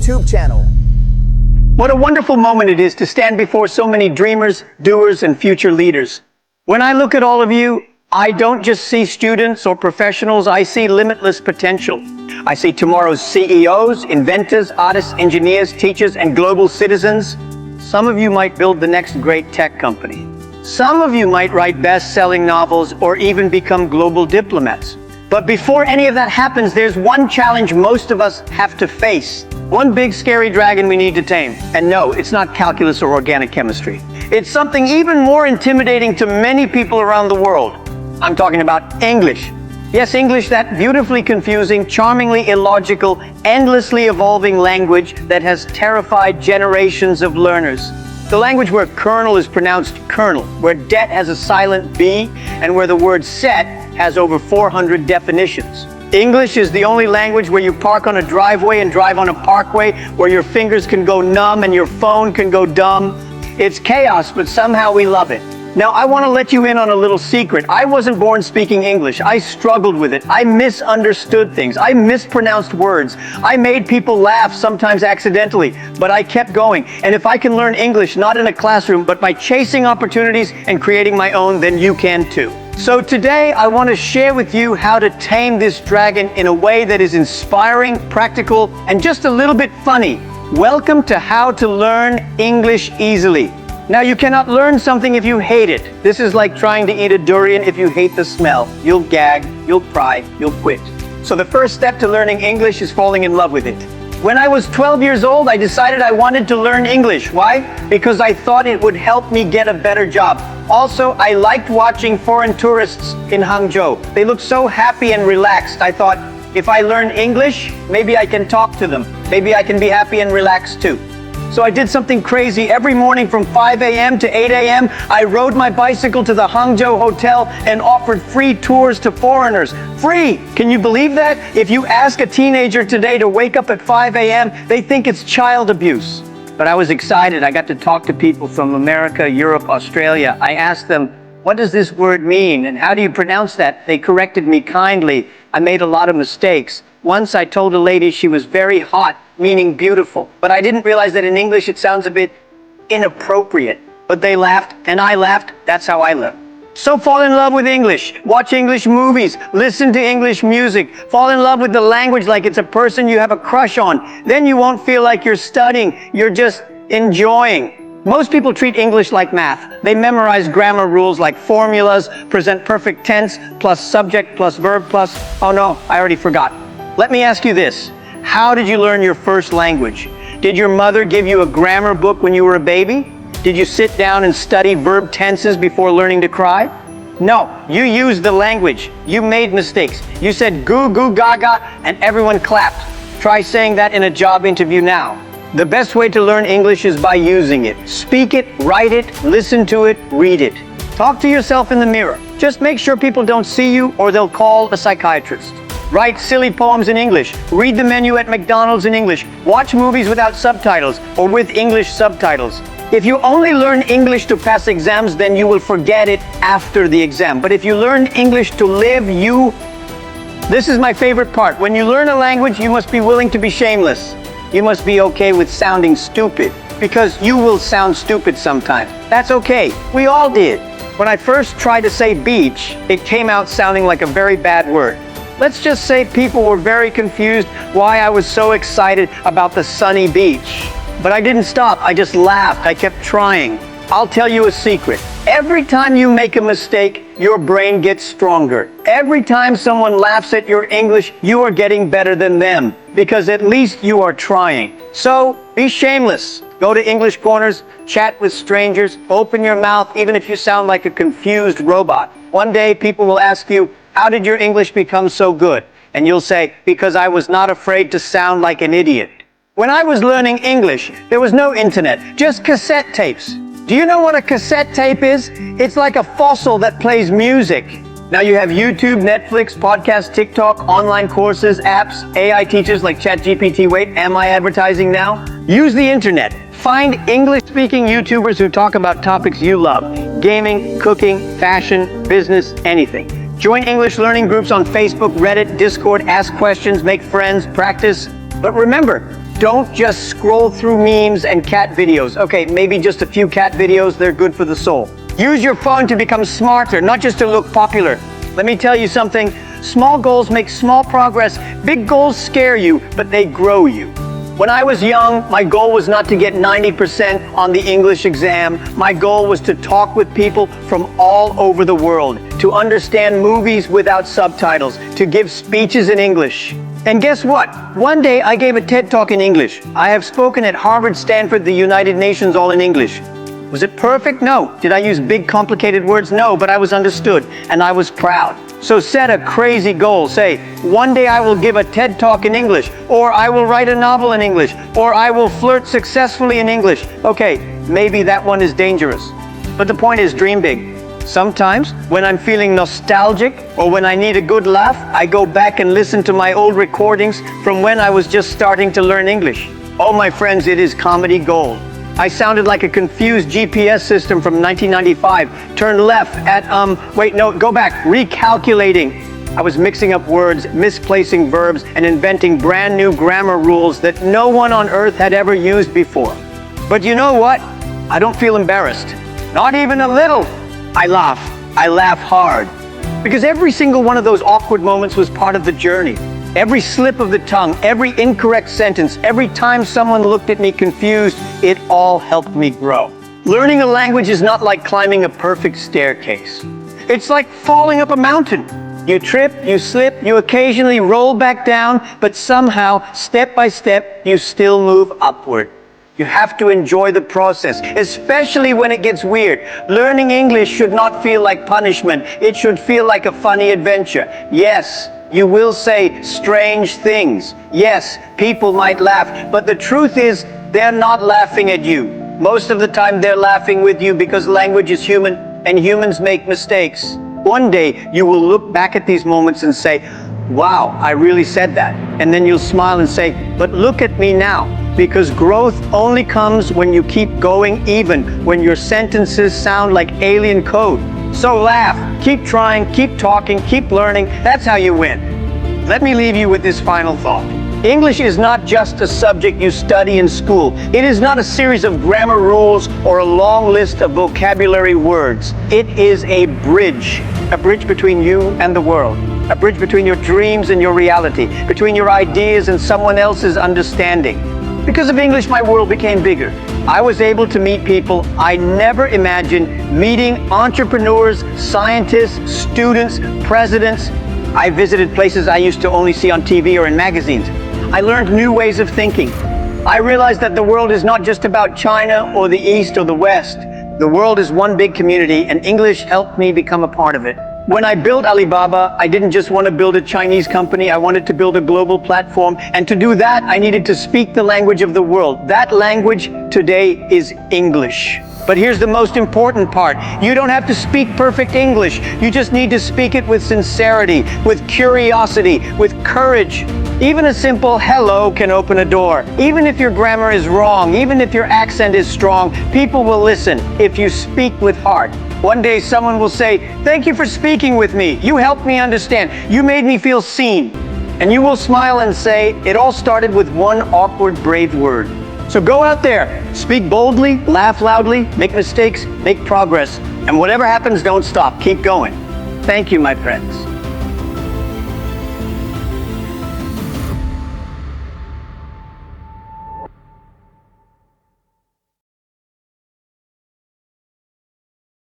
YouTube channel. What a wonderful moment it is to stand before so many dreamers, doers, and future leaders. When I look at all of you, I don't just see students or professionals, I see limitless potential. I see tomorrow's CEOs, inventors, artists, engineers, teachers, and global citizens. Some of you might build the next great tech company. Some of you might write best-selling novels or even become global diplomats. But before any of that happens, there's one challenge most of us have to face. One big scary dragon we need to tame. And no, it's not calculus or organic chemistry. It's something even more intimidating to many people around the world. I'm talking about English. Yes, English, that beautifully confusing, charmingly illogical, endlessly evolving language that has terrified generations of learners. The language where colonel is pronounced kernel, where debt has a silent B, and where the word set has over 400 definitions. English is the only language where you park on a driveway and drive on a parkway, where your fingers can go numb and your phone can go dumb. It's chaos, but somehow we love it. Now, I want to let you in on a little secret. I wasn't born speaking English. I struggled with it. I misunderstood things. I mispronounced words. I made people laugh, sometimes accidentally, but I kept going. And if I can learn English, not in a classroom, but by chasing opportunities and creating my own, then you can too. So today, I want to share with you how to tame this dragon in a way that is inspiring, practical, and just a little bit funny. Welcome to How to Learn English Easily. Now, you cannot learn something if you hate it. This is like trying to eat a durian if you hate the smell. You'll gag, you'll cry, you'll quit. So the first step to learning English is falling in love with it. When I was 12 years old, I decided I wanted to learn English. Why? Because I thought it would help me get a better job. Also, I liked watching foreign tourists in Hangzhou. They looked so happy and relaxed. I thought, if I learn English, maybe I can talk to them. Maybe I can be happy and relaxed too. So I did something crazy. Every morning from 5 a.m. to 8 a.m., I rode my bicycle to the Hangzhou hotel and offered free tours to foreigners. Free! Can you believe that? If you ask a teenager today to wake up at 5 a.m., they think it's child abuse. But I was excited. I got to talk to people from America, Europe, Australia. I asked them, what does this word mean? And how do you pronounce that? They corrected me kindly. I made a lot of mistakes. Once I told a lady she was very hot, meaning beautiful. But I didn't realize that in English it sounds a bit inappropriate. But they laughed, and I laughed. That's how I learn. So fall in love with English. Watch English movies. Listen to English music. Fall in love with the language like it's a person you have a crush on. Then you won't feel like you're studying. You're just enjoying. Most people treat English like math. They memorize grammar rules like formulas, present perfect tense, plus subject, plus verb, plus... Oh no, I already forgot. Let me ask you this. How did you learn your first language? Did your mother give you a grammar book when you were a baby? Did you sit down and study verb tenses before learning to cry? No, you used the language. You made mistakes. You said goo goo gaga and everyone clapped. Try saying that in a job interview now. The best way to learn English is by using it. Speak it, write it, listen to it, read it. Talk to yourself in the mirror. Just make sure people don't see you or they'll call a psychiatrist. Write silly poems in English. Read the menu at McDonald's in English. Watch movies without subtitles or with English subtitles. If you only learn English to pass exams, then you will forget it after the exam. But if you learn English to live, This is my favorite part. When you learn a language, you must be willing to be shameless. You must be okay with sounding stupid, because you will sound stupid sometimes. That's okay. We all did. When I first tried to say beach, it came out sounding like a very bad word. Let's just say people were very confused why I was so excited about the sunny beach. But I didn't stop. I just laughed. I kept trying. I'll tell you a secret. Every time you make a mistake, your brain gets stronger. Every time someone laughs at your English, you are getting better than them, because at least you are trying. So, be shameless. Go to English corners, chat with strangers, open your mouth even if you sound like a confused robot. One day people will ask you, how did your English become so good? And you'll say, because I was not afraid to sound like an idiot. When I was learning English, there was no internet, just cassette tapes. Do you know what a cassette tape is? It's like a fossil that plays music. Now you have YouTube, Netflix, podcasts, TikTok, online courses, apps, AI teachers like ChatGPT. Wait, am I advertising now? Use the internet. Find English-speaking YouTubers who talk about topics you love. Gaming, cooking, fashion, business, anything. Join English learning groups on Facebook, Reddit, Discord, ask questions, make friends, practice. But remember, Don't just scroll through memes and cat videos. Okay, maybe just a few cat videos, they're good for the soul. Use your phone to become smarter, not just to look popular. Let me tell you something, small goals make small progress. Big goals scare you, but they grow you. When I was young, my goal was not to get 90% on the English exam. My goal was to talk with people from all over the world, to understand movies without subtitles, to give speeches in English. And guess what? One day I gave a TED Talk in English. I have spoken at Harvard, Stanford, the United Nations, all in English. Was it perfect? No. Did I use big, complicated words? No, but I was understood, and I was proud. So set a crazy goal. Say, one day I will give a TED Talk in English, or I will write a novel in English, or I will flirt successfully in English. Okay, maybe that one is dangerous. But the point is, dream big. Sometimes, when I'm feeling nostalgic, or when I need a good laugh, I go back and listen to my old recordings from when I was just starting to learn English. Oh, my friends, it is comedy gold. I sounded like a confused GPS system from 1995. Turn left at, recalculating. I was mixing up words, misplacing verbs, and inventing brand new grammar rules that no one on earth had ever used before. But you know what? I don't feel embarrassed. Not even a little. I laugh. I laugh hard. Because every single one of those awkward moments was part of the journey. Every slip of the tongue, every incorrect sentence, every time someone looked at me confused, it all helped me grow. Learning a language is not like climbing a perfect staircase. It's like falling up a mountain. You trip, you slip, you occasionally roll back down, but somehow, step by step, you still move upward. You have to enjoy the process, especially when it gets weird. Learning English should not feel like punishment. It should feel like a funny adventure. Yes, you will say strange things. Yes, people might laugh, but the truth is, they're not laughing at you. Most of the time, they're laughing with you because language is human, and humans make mistakes. One day, you will look back at these moments and say, wow, I really said that. And then you'll smile and say, but look at me now. Because growth only comes when you keep going, even when your sentences sound like alien code. So laugh, keep trying, keep talking, keep learning. That's how you win. Let me leave you with this final thought. English is not just a subject you study in school. It is not a series of grammar rules or a long list of vocabulary words. It is a bridge between you and the world, a bridge between your dreams and your reality, between your ideas and someone else's understanding. Because of English, my world became bigger. I was able to meet people I never imagined meeting: entrepreneurs, scientists, students, presidents. I visited places I used to only see on TV or in magazines. I learned new ways of thinking. I realized that the world is not just about China or the East or the West. The world is one big community, and English helped me become a part of it. When I built Alibaba, I didn't just want to build a Chinese company, I wanted to build a global platform. And to do that, I needed to speak the language of the world. That language today is English. But here's the most important part. You don't have to speak perfect English. You just need to speak it with sincerity, with curiosity, with courage. Even a simple hello can open a door. Even if your grammar is wrong, even if your accent is strong, people will listen if you speak with heart. One day someone will say, thank you for speaking with me. You helped me understand. You made me feel seen. And you will smile and say, it all started with one awkward, brave word. So go out there, speak boldly, laugh loudly, make mistakes, make progress. And whatever happens, don't stop. Keep going. Thank you, my friends.